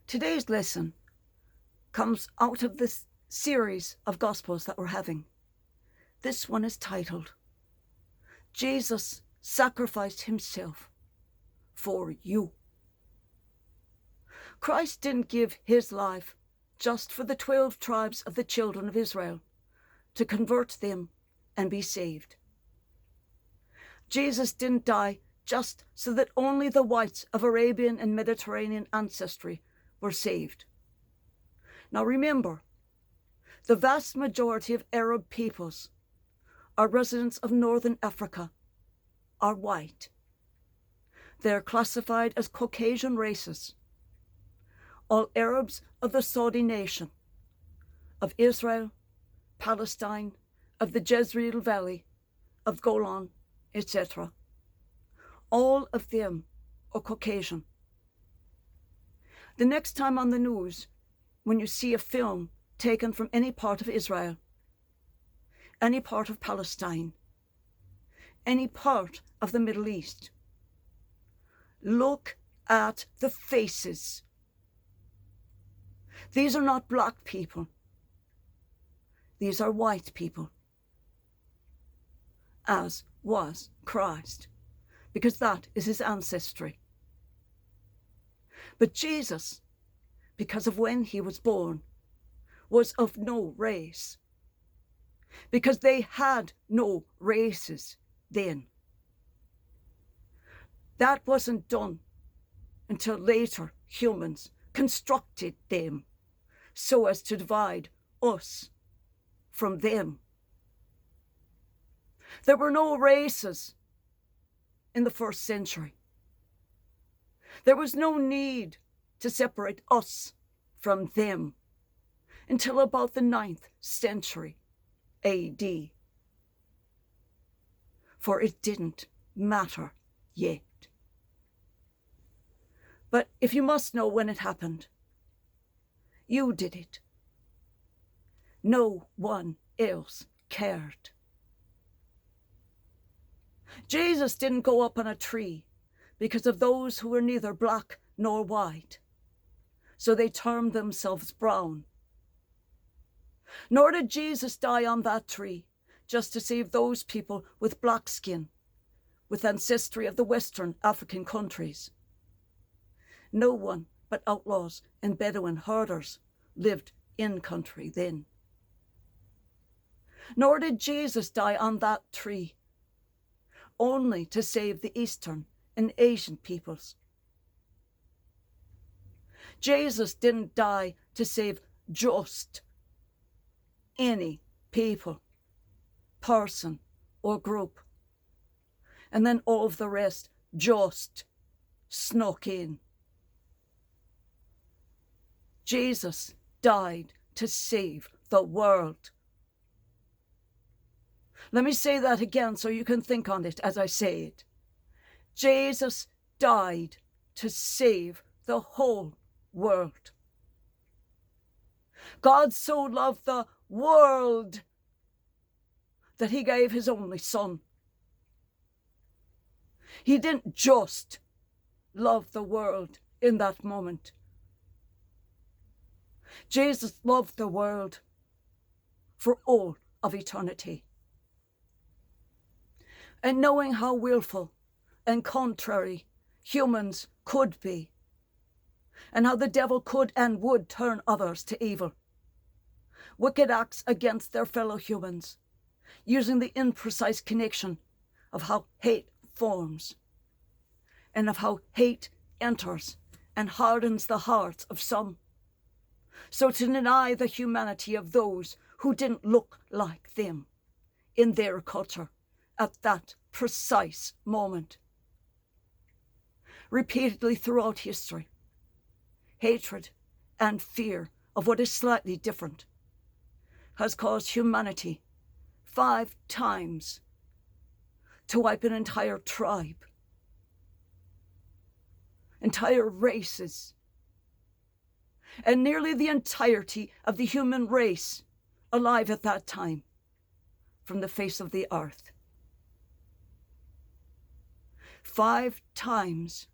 Today's lesson comes out of this series of Gospels that we're having. This one is titled, Jesus Sacrificed Himself for You. Christ didn't give his life just for the 12 tribes of the children of Israel to convert them and be saved. Jesus didn't die just so that only the whites of Arabian and Mediterranean ancestry were saved. Now remember, the vast majority of Arab peoples are residents of northern Africa, are white. They are classified as Caucasian races. All Arabs of the Saudi nation, of Israel, Palestine, of the Jezreel Valley, of Golan, etc. All of them are Caucasian. The next time on the news, when you see a film taken from any part of Israel, any part of Palestine, any part of the Middle East, look at the faces. These are not black people. These are white people, as was Christ, because that is his ancestry. But Jesus, because of when he was born, was of no race, because they had no races then. That wasn't done until later humans constructed them so as to divide us from them. There were no races in the first century. There was no need to separate us from them until about the 9th century AD. For it didn't matter yet. But if you must know when it happened, you did it. No one else cared. Jesus didn't go up on a tree because of those who were neither black nor white, so they termed themselves brown. Nor did Jesus die on that tree just to save those people with black skin, with ancestry of the Western African countries. No one but outlaws and Bedouin herders lived in country then. Nor did Jesus die on that tree only to save the Eastern and Asian peoples. Jesus didn't die to save just any people, person, or group, and then all of the rest just snuck in. Jesus died to save the world. Let me say that again so you can think on it as I say it. Jesus died to save the whole world. God so loved the world that he gave his only son. He didn't just love the world in that moment. Jesus loved the world for all of eternity. And knowing how willful and contrary humans could be, and how the devil could and would turn others to evil, wicked acts against their fellow humans, using the imprecise connection of how hate forms, and of how hate enters and hardens the hearts of some, so to deny the humanity of those who didn't look like them in their culture at that precise moment. Repeatedly throughout history, hatred and fear of what is slightly different has caused humanity 5 times to wipe an entire tribe, entire races, and nearly the entirety of the human race alive at that time from the face of the earth. 5 times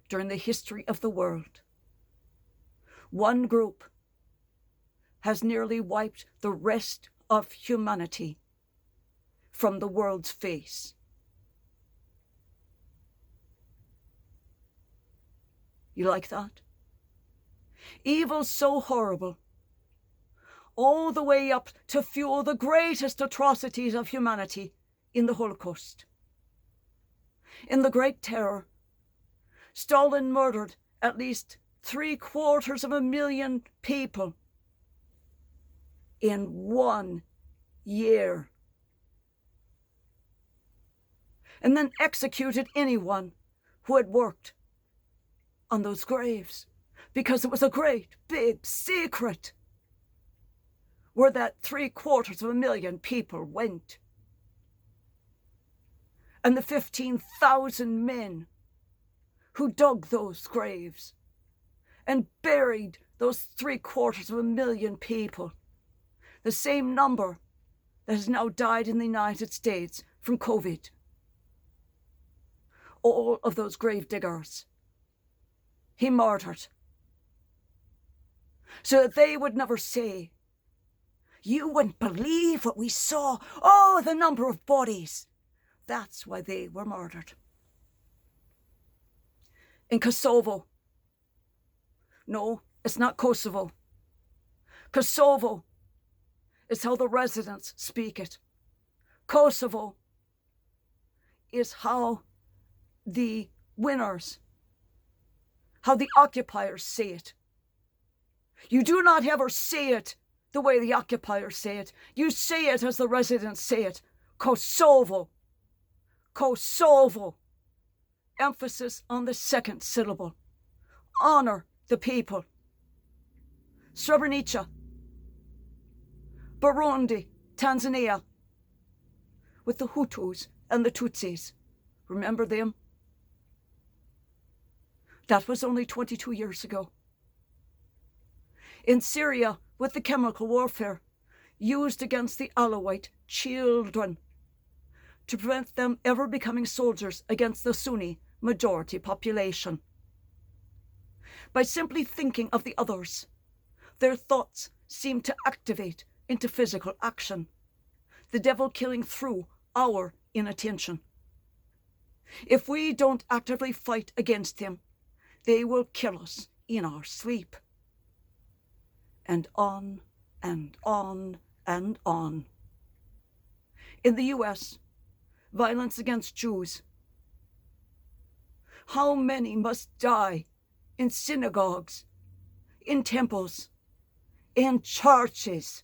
during the history of the world, One group has nearly wiped the rest of humanity from the world's face. You like that? Evil so horrible, all the way up to fuel the greatest atrocities of humanity in the Holocaust. In the Great Terror, Stalin murdered at least 750,000 people in 1 year, and then executed anyone who had worked on those graves, because it was a great big secret where that 750,000 people went. And the 15,000 men who dug those graves and buried those 750,000 people, the same number that has now died in the United States from COVID. All of those grave diggers he murdered, so that they would never say, "You wouldn't believe what we saw. Oh, the number of bodies." That's why they were murdered. In Kosovo, no, it's not Kosovo. Kosovo is how the residents speak it. Kosovo is how the winners, how the occupiers say it. You do not ever say it the way the occupiers say it. You say it as the residents say it. Kosovo. Kosovo. Emphasis on the second syllable. Honor the people. Srebrenica. Burundi, Tanzania. With the Hutus and the Tutsis. Remember them? That was only 22 years ago. In Syria, with the chemical warfare used against the Alawite children to prevent them ever becoming soldiers against the Sunni majority population. By simply thinking of the others, their thoughts seem to activate into physical action, the devil killing through our inattention. If we don't actively fight against him, they will kill us in our sleep. And on and on and on. In the US, violence against Jews. How many must die in synagogues, in temples, in churches?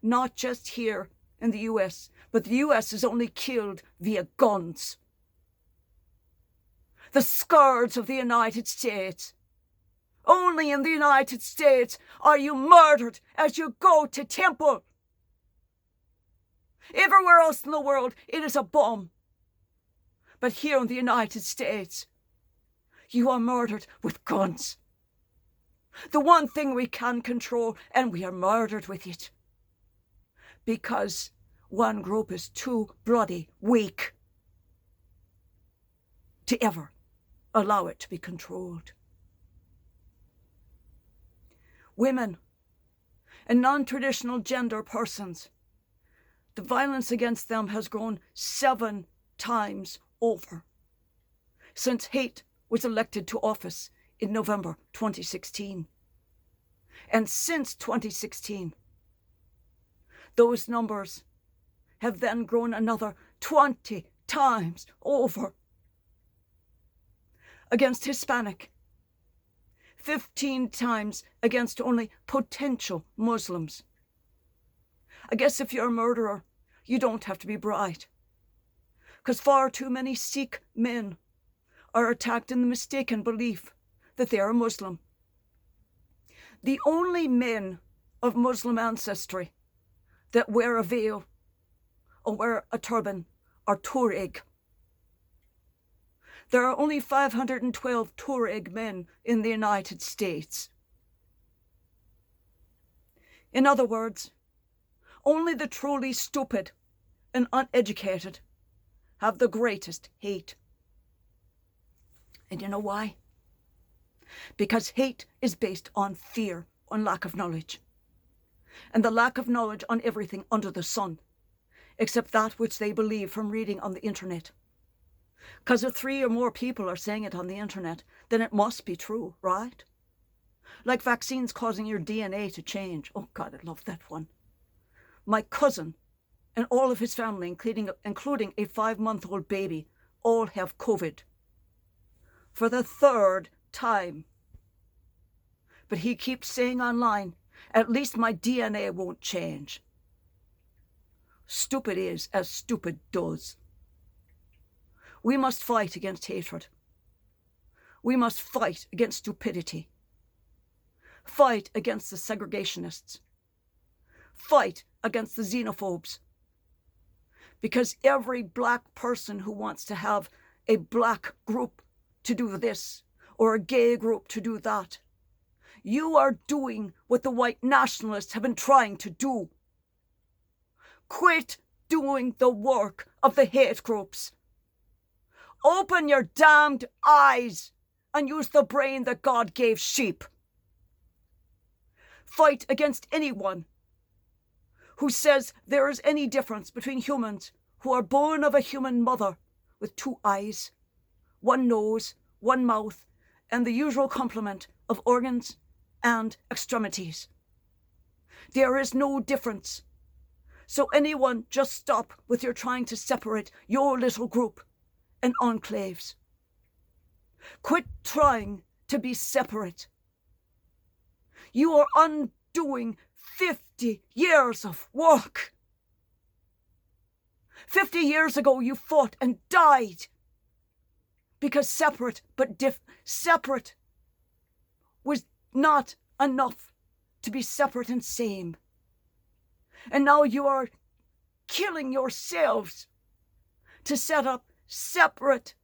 Not just here in the US, but the US is only killed via guns. The scourge of the United States. Only in the United States are you murdered as you go to temple. Everywhere else in the world, it is a bomb. But here in the United States, you are murdered with guns. The one thing we can control, and we are murdered with it. Because one group is too bloody weak to ever allow it to be controlled. Women and non-traditional gender persons, the violence against them has grown 7 times over since Haidt was elected to office in November 2016. And since 2016, those numbers have then grown another 20 times over. Against Hispanic, 15 times against only potential Muslims. I guess if you're a murderer, you don't have to be bright. Because far too many Sikh men are attacked in the mistaken belief that they are Muslim. The only men of Muslim ancestry that wear a veil or wear a turban are Tuareg. There are only 512 Tuareg men in the United States. In other words, only the truly stupid and uneducated have the greatest hate. And you know why? because hate is based on fear, on lack of knowledge, and the lack of knowledge on everything under the sun, except that which they believe from reading on the internet. Because if 3 or more people are saying it on the internet, then it must be true, right? Like vaccines causing your DNA to change. Oh God, I love that one. My cousin and all of his family, including a 5-month-old baby, all have COVID for the 3rd time. But he keeps saying online, at least my DNA won't change. Stupid is as stupid does. We must fight against hatred. We must fight against stupidity. Fight against the segregationists. Fight against the xenophobes. Because every black person who wants to have a black group to do this, or a gay group to do that, you are doing what the white nationalists have been trying to do. Quit doing the work of the hate groups. Open your damned eyes and use the brain that God gave sheep. Fight against anyone who says there is any difference between humans who are born of a human mother with 2 eyes, 1 nose, 1 mouth, and the usual complement of organs and extremities. There is no difference. So anyone, just stop with your trying to separate your little group and enclaves. Quit trying to be separate. You are undoing 50 years of work. 50 years ago you fought and died because separate was not enough to be separate and same. And now you are killing yourselves to set up separate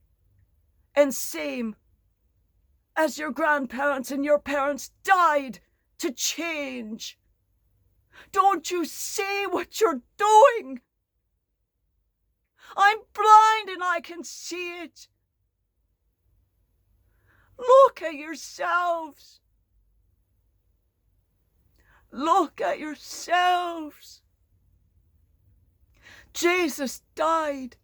and same as your grandparents and your parents died to change. Don't you see what you're doing? I'm blind and I can see it. Look at yourselves. Look at yourselves. Jesus died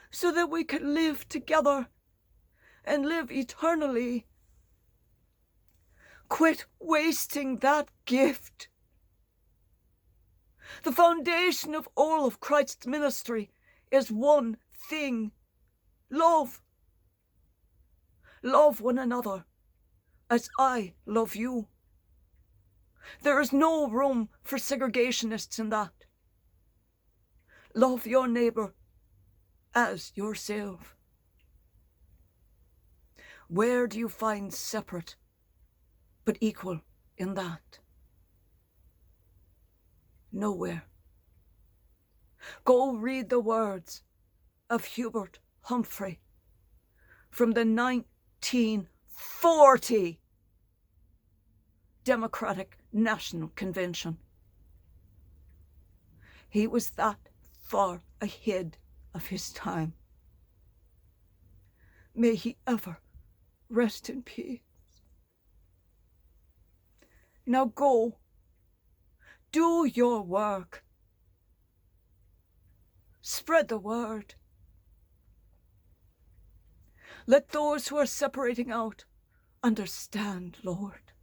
so that we could live together and live eternally. Quit wasting that gift. The foundation of all of Christ's ministry is one thing: love. Love one another as I love you. There is no room for segregationists in that. Love your neighbour as yourself. Where do you find separate but equal in that? Nowhere. Go read the words of Hubert Humphrey from the 1940 Democratic National Convention. He was that far ahead of his time. May he ever rest in peace. Now go. Do your work. Spread the word. Let those who are separating out understand, Lord.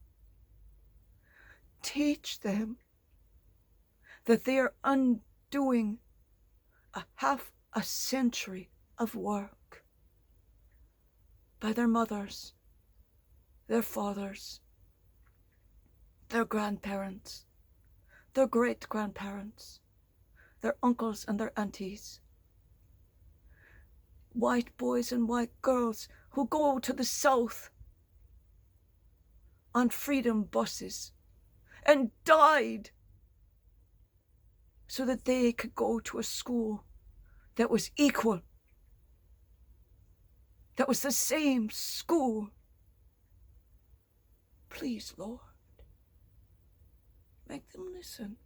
Teach them that they are undoing half a century of work by their mothers, their fathers, their grandparents, their great-grandparents, their uncles and their aunties, white boys and white girls who go to the south on freedom buses and died so that they could go to a school that was equal, that was the same school. Please, Lord, make them listen.